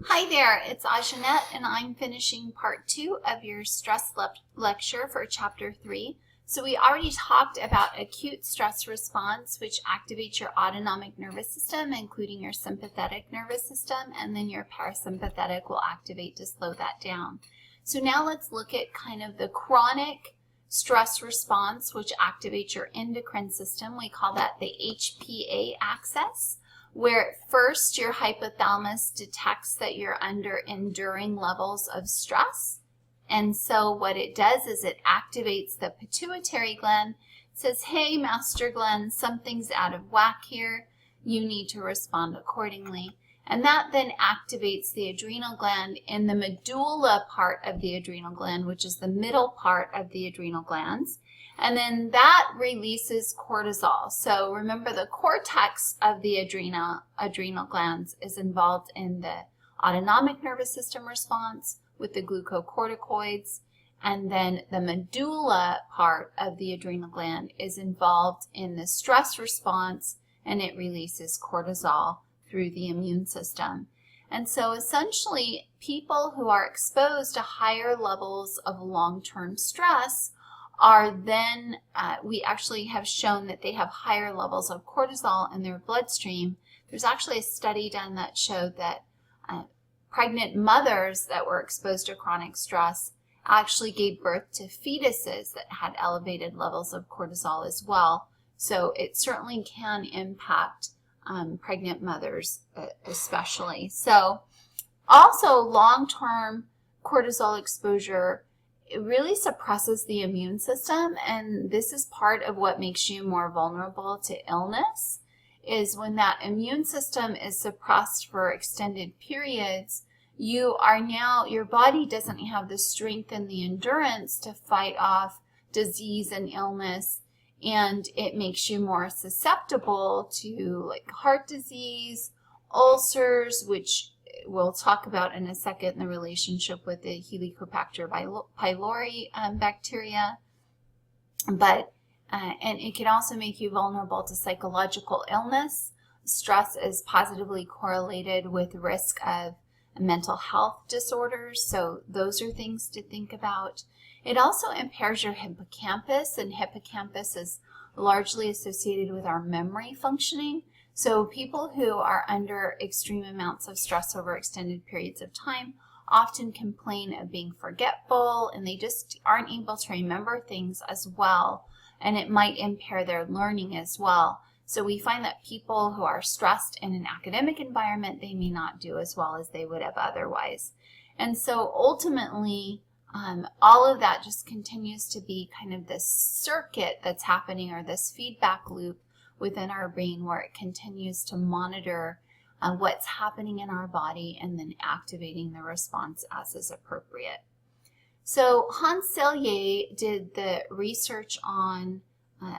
Hi there, it's Ajanette, and I'm finishing part 2 of your stress lecture for chapter 3. So we already talked about acute stress response, which activates your autonomic nervous system, including your sympathetic nervous system, and then your parasympathetic will activate to slow that down. So now let's look at kind of the chronic stress response, which activates your endocrine system. We call that the HPA axis, where first your hypothalamus detects that you're under enduring levels of stress. And so what it does is it activates the pituitary gland. It says, hey, master gland, something's out of whack here. You need to respond accordingly. And that then activates the adrenal gland in the medulla part of the adrenal gland, which is the middle part of the adrenal glands. And then that releases cortisol. So remember, the cortex of the adrenal glands is involved in the autonomic nervous system response with the glucocorticoids. And then the medulla part of the adrenal gland is involved in the stress response, and it releases cortisol through the immune system. And so essentially, people who are exposed to higher levels of long-term stress are then, we actually have shown that they have higher levels of cortisol in their bloodstream. There's actually a study done that showed that pregnant mothers that were exposed to chronic stress actually gave birth to fetuses that had elevated levels of cortisol as well. So it certainly can impact pregnant mothers especially. So also long-term cortisol exposure, it really suppresses the immune system, and this is part of what makes you more vulnerable to illness, is when that immune system is suppressed for extended periods, your body doesn't have the strength and the endurance to fight off disease and illness, and it makes you more susceptible to like heart disease, ulcers, which we'll talk about in a second, the relationship with the Helicobacter pylori bacteria. But and it can also make you vulnerable to psychological illness. Stress is positively correlated with risk of mental health disorders, so those are things to think about. It also impairs your hippocampus, and hippocampus is largely associated with our memory functioning. So people who are under extreme amounts of stress over extended periods of time often complain of being forgetful, and they just aren't able to remember things as well, and it might impair their learning as well. So we find that people who are stressed in an academic environment, they may not do as well as they would have otherwise. And so ultimately, all of that just continues to be kind of this circuit that's happening, or this feedback loop within our brain, where it continues to monitor what's happening in our body and then activating the response as is appropriate. So Hans Selye did the research on,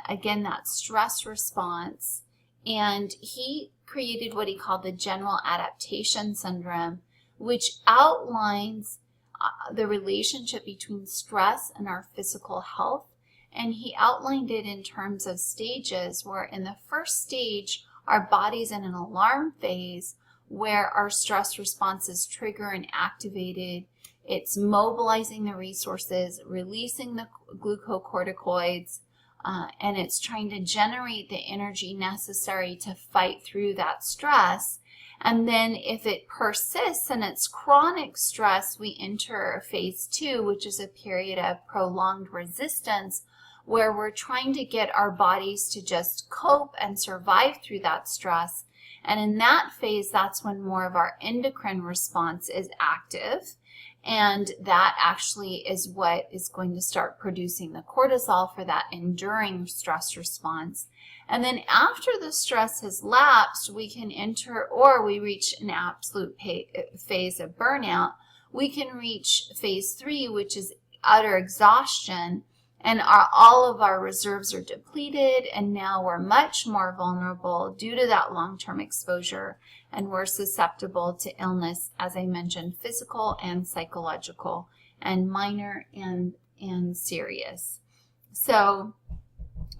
again, that stress response, and he created what he called the general adaptation syndrome, which outlines the relationship between stress and our physical health. And he outlined it in terms of stages, where in the first stage, our body's in an alarm phase where our stress response is triggered and activated. It's mobilizing the resources, releasing the glucocorticoids, and it's trying to generate the energy necessary to fight through that stress. And then if it persists and it's chronic stress, we enter phase 2, which is a period of prolonged resistance, where we're trying to get our bodies to just cope and survive through that stress. And in that phase, that's when more of our endocrine response is active. And that actually is what is going to start producing the cortisol for that enduring stress response. And then after the stress has lapsed, we can enter, or we reach an absolute phase of burnout, we can reach phase 3, which is utter exhaustion. And all of our reserves are depleted, and now we're much more vulnerable due to that long-term exposure, and we're susceptible to illness, as I mentioned, physical and psychological, and minor and serious. So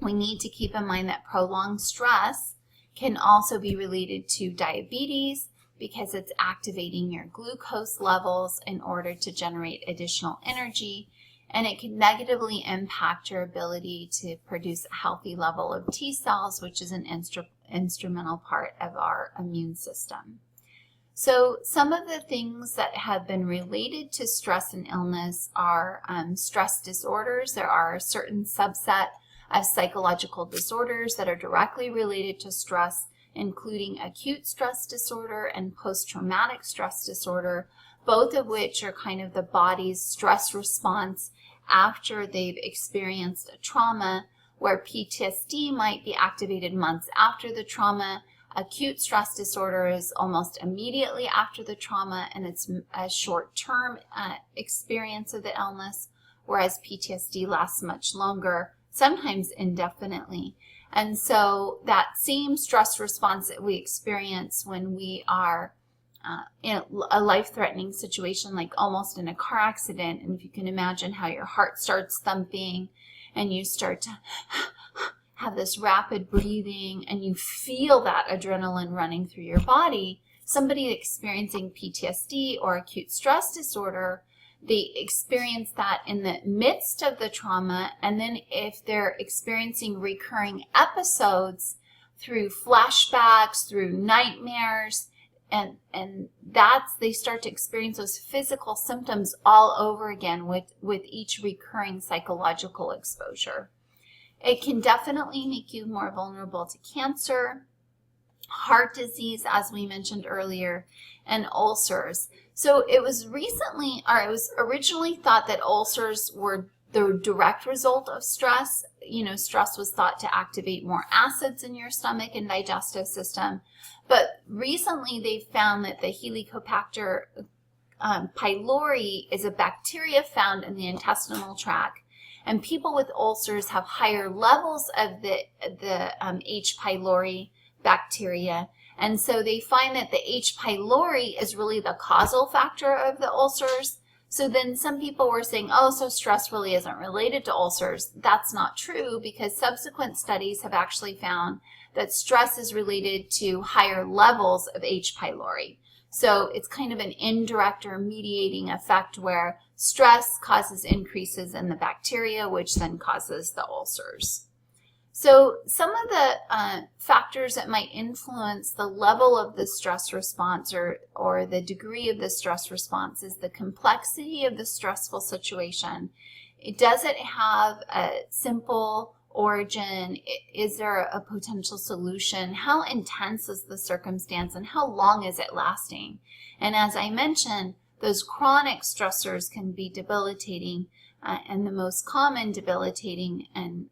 we need to keep in mind that prolonged stress can also be related to diabetes, because it's activating your glucose levels in order to generate additional energy, and it can negatively impact your ability to produce a healthy level of T cells, which is an instrumental part of our immune system. So some of the things that have been related to stress and illness are stress disorders. There are a certain subset of psychological disorders that are directly related to stress, including acute stress disorder and post-traumatic stress disorder, both of which are kind of the body's stress response after they've experienced a trauma, where PTSD might be activated months after the trauma. Acute stress disorder is almost immediately after the trauma, and it's a short-term experience of the illness, whereas PTSD lasts much longer, sometimes indefinitely. And so that same stress response that we experience when we are in a life-threatening situation, like almost in a car accident, and if you can imagine how your heart starts thumping and you start to have this rapid breathing and you feel that adrenaline running through your body, somebody experiencing PTSD or acute stress disorder, they experience that in the midst of the trauma, and then if they're experiencing recurring episodes through flashbacks, through nightmares, and they start to experience those physical symptoms all over again with each recurring psychological exposure. It can definitely make you more vulnerable to cancer, heart disease, as we mentioned earlier, and ulcers. So it was originally thought that ulcers were the direct result of stress. Stress was thought to activate more acids in your stomach and digestive system. But recently they've found that the Helicobacter pylori is a bacteria found in the intestinal tract. And people with ulcers have higher levels of the H. pylori bacteria. And so they find that the H. pylori is really the causal factor of the ulcers. So then some people were saying, oh, so stress really isn't related to ulcers. That's not true, because subsequent studies have actually found that stress is related to higher levels of H. pylori. So it's kind of an indirect or mediating effect where stress causes increases in the bacteria, which then causes the ulcers. So some of the factors that might influence the level of the stress response or the degree of the stress response is the complexity of the stressful situation. Does it have a simple origin? Is there a potential solution? How intense is the circumstance, and how long is it lasting? And as I mentioned, those chronic stressors can be debilitating, and the most common debilitating and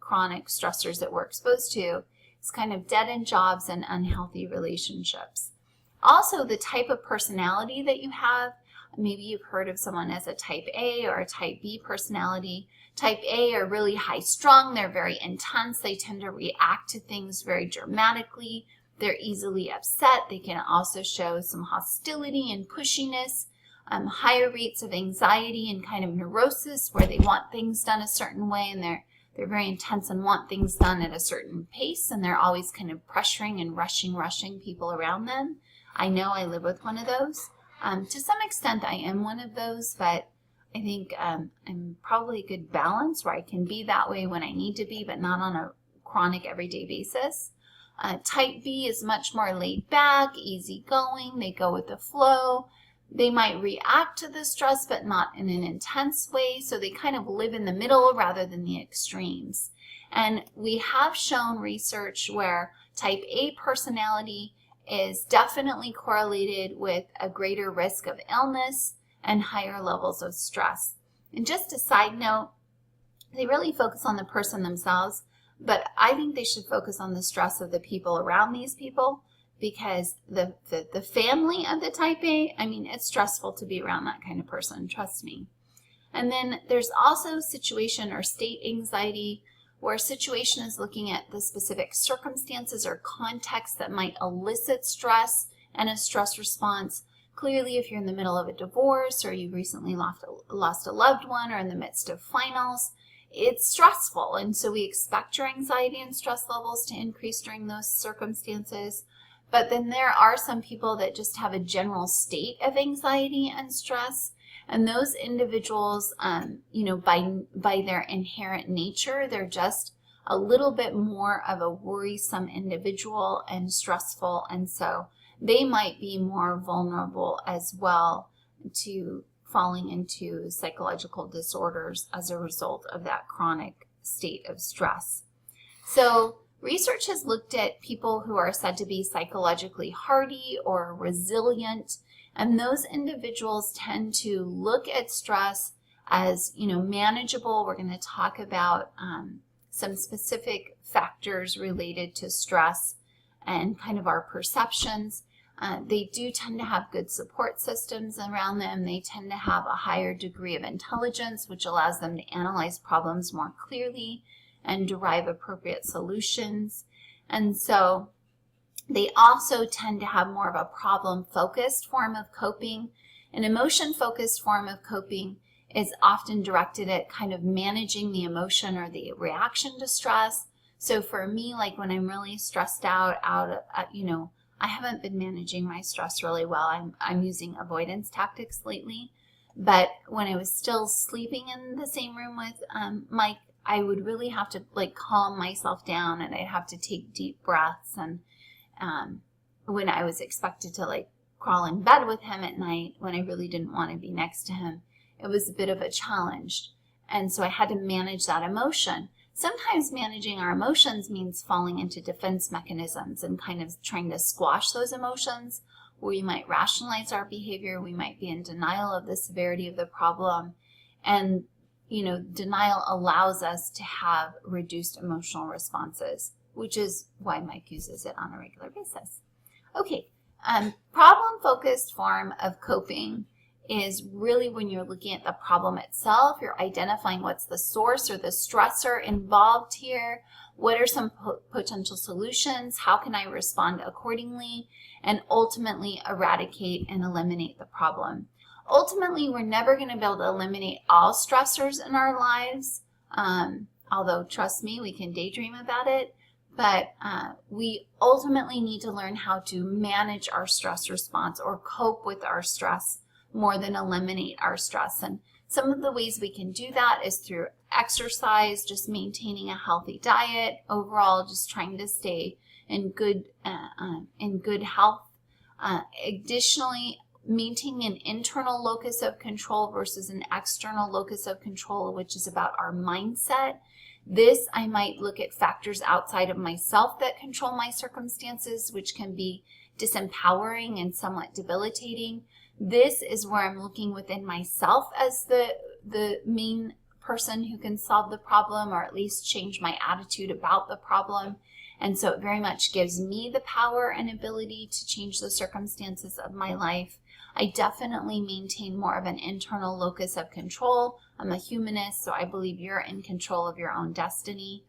chronic stressors that we're exposed to is kind of dead-end jobs and unhealthy relationships. Also, the type of personality that you have. Maybe you've heard of someone as a type A or a type B personality. Type A are really high-strung. They're very intense. They tend to react to things very dramatically. They're easily upset. They can also show some hostility and pushiness, higher rates of anxiety and kind of neurosis, where they want things done a certain way, and they're very intense and want things done at a certain pace, and they're always kind of pressuring and rushing people around them. I know I live with one of those. To some extent, I am one of those, but I think I'm probably a good balance where I can be that way when I need to be, but not on a chronic everyday basis. Type B is much more laid back, easygoing. They go with the flow. They might react to the stress, but not in an intense way. So they kind of live in the middle rather than the extremes. And we have shown research where type A personality is definitely correlated with a greater risk of illness and higher levels of stress. And just a side note, they really focus on the person themselves, but I think they should focus on the stress of the people around these people, because the family of the type A, I mean, it's stressful to be around that kind of person, trust me. And then there's also situation or state anxiety, where a situation is looking at the specific circumstances or context that might elicit stress and a stress response. Clearly, if you're in the middle of a divorce, or you recently lost a loved one, or in the midst of finals, it's stressful. And so we expect your anxiety and stress levels to increase during those circumstances. But then there are some people that just have a general state of anxiety and stress. And those individuals, by their inherent nature, they're just a little bit more of a worrisome individual and stressful. And so they might be more vulnerable as well to falling into psychological disorders as a result of that chronic state of stress. So research has looked at people who are said to be psychologically hardy or resilient, and those individuals tend to look at stress as, manageable. We're going to talk about some specific factors related to stress and kind of our perceptions. They do tend to have good support systems around them. They tend to have a higher degree of intelligence, which allows them to analyze problems more clearly and derive appropriate solutions. And so they also tend to have more of a problem-focused form of coping. An emotion-focused form of coping is often directed at kind of managing the emotion or the reaction to stress. So for me, like when I'm really stressed out, I haven't been managing my stress really well. I'm using avoidance tactics lately. But when I was still sleeping in the same room with Mike, I would really have to calm myself down, and I'd have to take deep breaths. And when I was expected to crawl in bed with him at night when I really didn't want to be next to him, it was a bit of a challenge. And so I had to manage that emotion. Sometimes managing our emotions means falling into defense mechanisms and kind of trying to squash those emotions, where we might rationalize our behavior. We might be in denial of the severity of the problem. And, denial allows us to have reduced emotional responses, which is why Mike uses it on a regular basis. Okay, problem-focused form of coping is really when you're looking at the problem itself. You're identifying what's the source or the stressor involved here. What are some potential solutions? How can I respond accordingly? And ultimately eradicate and eliminate the problem. Ultimately, we're never going to be able to eliminate all stressors in our lives, although trust me, we can daydream about it. But we ultimately need to learn how to manage our stress response or cope with our stress more than eliminate our stress. And some of the ways we can do that is through exercise, just maintaining a healthy diet, overall just trying to stay in good health. Additionally, maintaining an internal locus of control versus an external locus of control, which is about our mindset. This, I might look at factors outside of myself that control my circumstances, which can be disempowering and somewhat debilitating. This is where I'm looking within myself as the main person who can solve the problem, or at least change my attitude about the problem. And so it very much gives me the power and ability to change the circumstances of my life. I definitely maintain more of an internal locus of control. I'm a humanist, so I believe you're in control of your own destiny.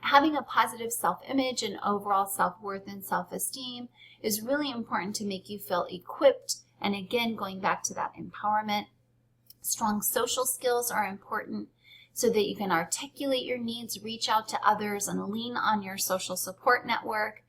Having a positive self-image and overall self-worth and self-esteem is really important to make you feel equipped. And again, going back to that empowerment, strong social skills are important so that you can articulate your needs, reach out to others, and lean on your social support network,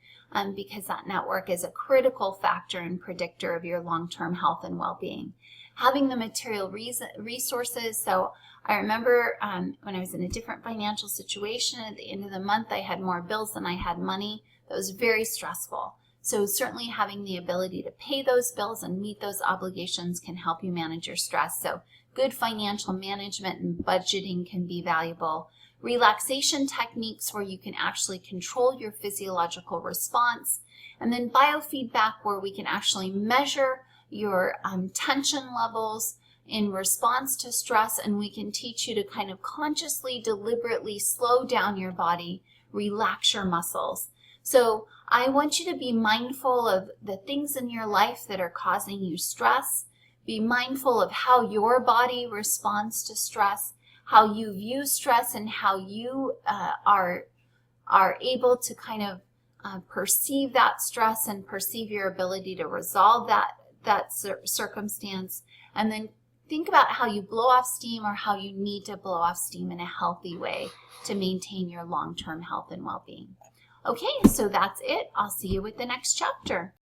because that network is a critical factor and predictor of your long-term health and well-being. Having the material resources. So I remember when I was in a different financial situation, at the end of the month, I had more bills than I had money. That was very stressful. So certainly having the ability to pay those bills and meet those obligations can help you manage your stress. So good financial management and budgeting can be valuable. Relaxation techniques where you can actually control your physiological response. And then biofeedback, where we can actually measure your tension levels in response to stress, and we can teach you to kind of consciously, deliberately slow down your body, relax your muscles. So I want you to be mindful of the things in your life that are causing you stress. Be mindful of how your body responds to stress, how you view stress, and how you are able to kind of perceive that stress and perceive your ability to resolve that circumstance. And then think about how you blow off steam, or how you need to blow off steam in a healthy way to maintain your long-term health and well-being. Okay, so that's it. I'll see you with the next chapter.